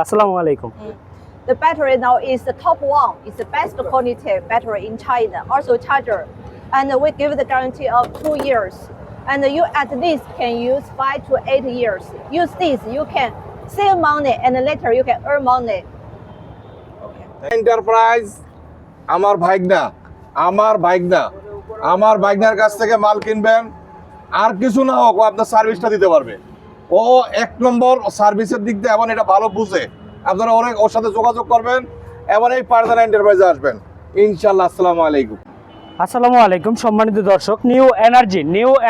Assalamu alaikum. The battery now is the top one. It's the best quality battery in China. Also charger, and we give the guarantee of 2 years. And you at least can use 5 to 8 years. Use this, you can save money, and later you can earn money. Enterprise আমার ভাইগনার কাছ থেকে মাল কিনবেন, আর কিছু না হোক আপনার সার্ভিসটা দিতে পারবে। ও এক নম্বর সার্ভিসের দিক দিয়ে, এবং এটা ভালো বুঝে। আপনারা ওর সাথে যোগাযোগ করবেন এবং এই পারদানা এন্টারপ্রাইজে আসবেন ইনশাআল্লাহ। আসসালামু আলাইকুম। আসসালামু আলাইকুম সম্মানিত দর্শক। নিউ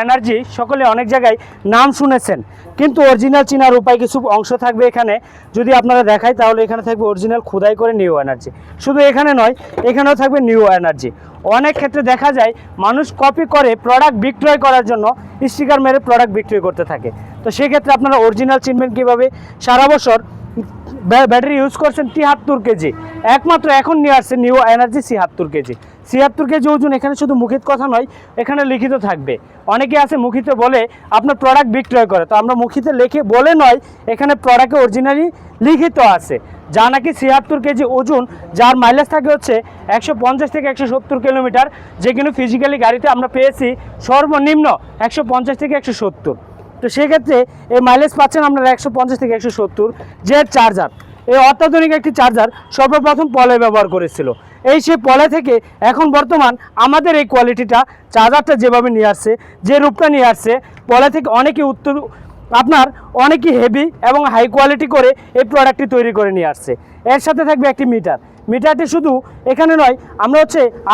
এনার্জি সকলে অনেক জায়গায় নাম শুনেছেন, কিন্তু অরিজিনাল চিনার উপায় কিছু অংশ থাকবে এখানে। যদি আপনারা দেখাই তাহলে এখানে থাকবে অরিজিনাল খোদাই করে নিউ এনার্জি। শুধু এখানে নয়, এখানেও থাকবে নিউ এনার্জি। অনেক ক্ষেত্রে দেখা যায় মানুষ কপি করে প্রোডাক্ট বিক্রয় করার জন্য স্টিকার মেরে প্রোডাক্ট বিক্রয় করতে থাকে। তো সেক্ষেত্রে আপনারা অরিজিনাল চিনবেন কীভাবে? সারা বছর ব্যাটারি ইউজ করছেন 73 কেজি, একমাত্র এখন নিয়ে আসছে নিউ এনার্জি 76 কেজি। 76 কেজি ওজন। এখানে শুধু মুখিত কথা নয়, এখানে লিখিত থাকবে। অনেকে আছে মুখিতে বলে আপনার প্রোডাক্ট বিক্রয় করে, তো আমরা মুখিতে লিখে বলে নয়, এখানে প্রোডাক্টে অরিজিনালি লিখিত আছে যা নাকি 76 কেজি ওজন, যার মাইলেজ থাকে হচ্ছে 150 থেকে 170 কিলোমিটার, যে কিন্তু ফিজিক্যালি গাড়িতে আমরা পেয়েছি সর্বনিম্ন 150 থেকে 170। তো সেক্ষেত্রে এই মাইলেজ পাচ্ছেন আপনারা 150 থেকে 170। যে চার্জার, এই অত্যাধুনিক একটি চার্জার সর্বপ্রথম পলে ব্যবহার করেছিল। সেই পলে থেকে এখন বর্তমান আমাদের এই কোয়ালিটিটা, চার্জারটা যেভাবে নিয়ে আসছে, যে রূপটা নিয়ে আসছে, পলে থেকে অনেকই হেভি এবং হাই কোয়ালিটি করে এই প্রোডাক্টটি তৈরি করে নিয়ে আসছে। এর সাথে থাকবে একটি মিটারটি শুধু এখানে নয়, আমরা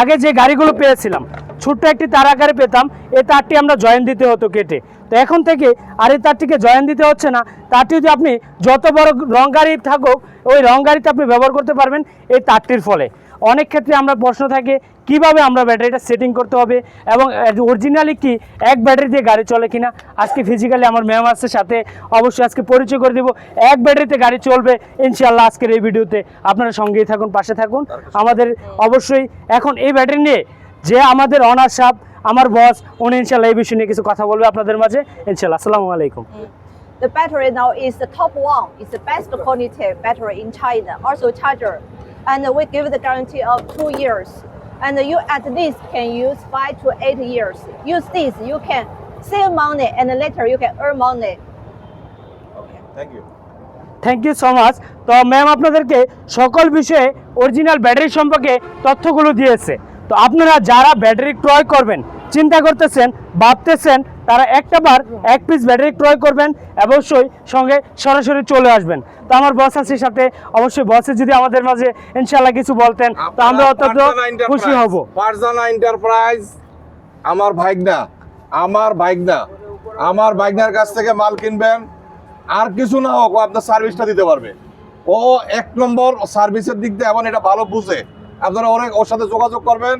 আগে যে গাড়িগুলো পেয়েছিলাম ছোট্ট একটি তার আকারে পেতাম, এই তারটি আমরা জয়েন দিতে হতো কেটে। তো এখন থেকে আর এই তারটিকে জয়েন দিতে হচ্ছে না। তারটি যদি আপনি যত বড় রং গাড়ি থাকুক, ওই রং গাড়িতে আপনি ব্যবহার করতে পারবেন এই তারটির ফলে। অনেক ক্ষেত্রে আমরা প্রশ্ন থাকে কিভাবে আমরা ব্যাটারিটা সেটিং করতে হবে এবং অরিজিনালি কি এক ব্যাটারি দিয়ে গাড়ি চলে কিনা। আজকে ফিজিক্যালি আমার ম্যাম আছে সাথে, অবশ্যই আজকে পরিচয় করে দেব। এক ব্যাটারিতে গাড়ি চলবে ইনশাআল্লাহ। আজকের এই ভিডিওতে আপনারা সঙ্গেই থাকুন, পাশে থাকুন। আমাদের অবশ্যই এখন এই ব্যাটারি নিয়ে যে আমাদের অনার সাহেব, আমার বস, উনি ইনশাআল্লাহ এই বিষয় নিয়ে কিছু কথা বলবে আপনাদের মাঝে ইনশাআল্লাহ। আসসালামু আলাইকুম। The battery now is the top one. It's the best quality battery in China. Also charger, and we give the guarantee of 2 years. And you at least can use 5 to 8 years. Use this, you can save money, and later you can earn money. Thank you so much. তো ma'am আপনাদেরকে সকল বিষয়ে original battery সম্পর্কে তথ্যগুলো দিয়েছে। তো আপনারা যারা ব্যাটারি ক্রয় করবেন চিন্তা করতেছেন, ভাবতেছেন, তারা একটাবার এক পিস ব্যাটারি ক্রয় করবেন, অবশ্যই সঙ্গে সরাসরি চলে আসবেন। তো আমার বস আছে সাথে, অবশ্যই বসে যদি আমাদের মাঝে ইনশাআল্লাহ কিছু বলতেন তো আমরা অত্যন্ত খুশি হব। পারদানা এন্টারপ্রাইজ আমার ভাইগনার কাছ থেকে মাল কিনবেন, আর কিছু না হোক আপনার সার্ভিসটা দিতে পারবে। ও এক নম্বর সার্ভিসের দিক দিয়ে, এবং এটা ভালো বুঝে। আপনারা ওর সাথে যোগাযোগ করবেন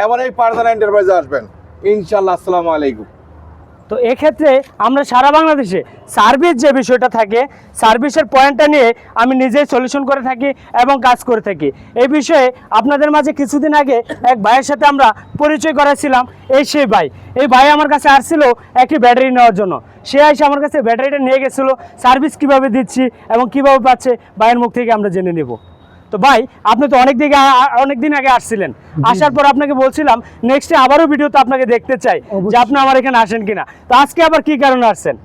এবং এই পারদানা এন্টারপ্রাইজে আসবেন ইনশাআল্লাহ। আসসালামু আলাইকুম। তো এক্ষেত্রে আমরা সারা বাংলাদেশে সার্ভিস যে বিষয়টা থাকে, সার্ভিসের পয়েন্টটা নিয়ে আমি নিজেই সলিউশন করে থাকি এবং কাজ করে থাকি। এই বিষয়ে আপনাদের মাঝে কিছুদিন আগে এক ভাইয়ের সাথে আমরা পরিচয় করেছিলাম। সেই ভাই আমার কাছে আসছিল একটি ব্যাটারি নেওয়ার জন্য। সে এসে আমার কাছে ব্যাটারিটা নিয়ে গেছিলো। সার্ভিস কিভাবে দিচ্ছি এবং কিভাবে পাচ্ছে ভাইয়ের মুখ থেকে আমরা জেনে নেব। তো ভাই, আপনি তো অনেক দিন আগে আসছিলেন। আসার পর আপনাকে বলছিলাম নেক্সটে আবারও ভিডিওতে আপনাকে দেখতে চাই যে আপনি আমার এখানে আসেন কিনা। তো আজকে আবার কি কারণে আসছেন?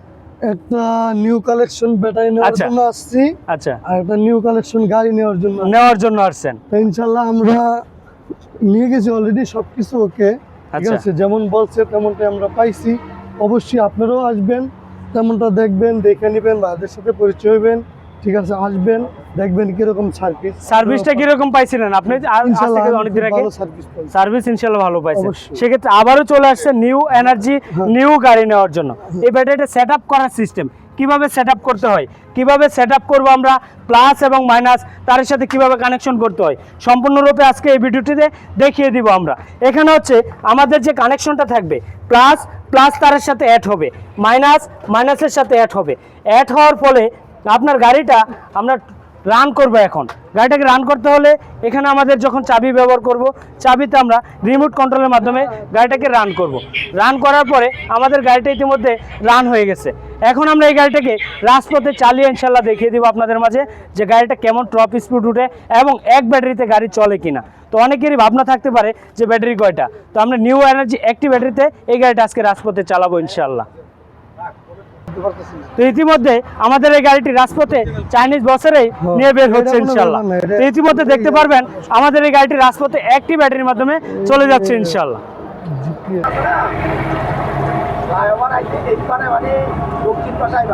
একটা নিউ কালেকশন ব্যাটারি নেওয়ার জন্য আসছি। আচ্ছা, আর একটা নিউ কালেকশন গাড়ি নেওয়ার জন্য আসছেন। তো ইনশাআল্লাহ আমরা নিয়ে গেছি অলরেডি, সবকিছু ওকে, ঠিক আছে। যেমন বলছে তেমনটাই আমরা পাইছি। অবশ্যই আপনারাও আসবেন, তেমনটা দেখবেন, দেখে নেবেন, ভাইদের সাথে পরিচয় হবেন, ঠিক আছে। আসবেন, দেখবেন কিরকম সার্ভিসটা কিরকম পাইছিলেন আপনি অনেকদিন আগে? সার্ভিস ইনশাআল্লাহ ভালো পাইছেন। সেক্ষেত্রে আবারও চলে আসছে নিউ এনার্জি নিউ গাড়ি নেওয়ার জন্য। এই ব্যাটারিটা সেট আপ করার সিস্টেম কিভাবে সেট আপ করতে হয়, কিভাবে সেট আপ করবো আমরা, প্লাস এবং মাইনাস তার সাথে কিভাবে কানেকশন করতে হয়, সম্পূর্ণরূপে আজকে এই ভিডিওটিতে দেখিয়ে দিব আমরা। এখানে আমাদের যে কানেকশনটা থাকবে, প্লাস তারের সাথে অ্যাড হবে, মাইনাসের সাথে অ্যাড হবে। অ্যাড হওয়ার ফলে আপনার গাড়িটা আমরা রান করব। এখন গাড়িটাকে রান করতে হলে এখানে আমাদের যখন চাবি ব্যবহার করব, চাবিতে আমরা রিমোট কন্ট্রোলের মাধ্যমে গাড়িটাকে রান করব। রান করার পরে আমাদের গাড়িটা ইতিমধ্যে রান হয়ে গেছে। এখন আমরা এই গাড়িটাকে রাজপথে চালিয়ে ইনশাল্লাহ দেখিয়ে দিব আপনাদের মাঝে যে গাড়িটা কেমন টপ স্পিড উঠে এবং এক ব্যাটারিতে গাড়ি চলে কিনা। তো অনেকেরই ভাবনা থাকতে পারে যে ব্যাটারি কয়টা, তো আমরা নিউ এনার্জি একটি ব্যাটারিতে এই গাড়িটা আজকে রাজপথে চালাবো ইনশাল্লাহ। তো ইতিমধ্যে আমাদের এই গাড়িটি রাজপথে চাইনিজ বছরেই নিয়ে বের হচ্ছে ইনশাল্লাহ। তো ইতিমধ্যে দেখতে পারবেন আমাদের এই গাড়িটি রাজপথে একটি ব্যাটারির মাধ্যমে চলে যাচ্ছে ইনশাল্লাহ। দক্ষিণ পাশায়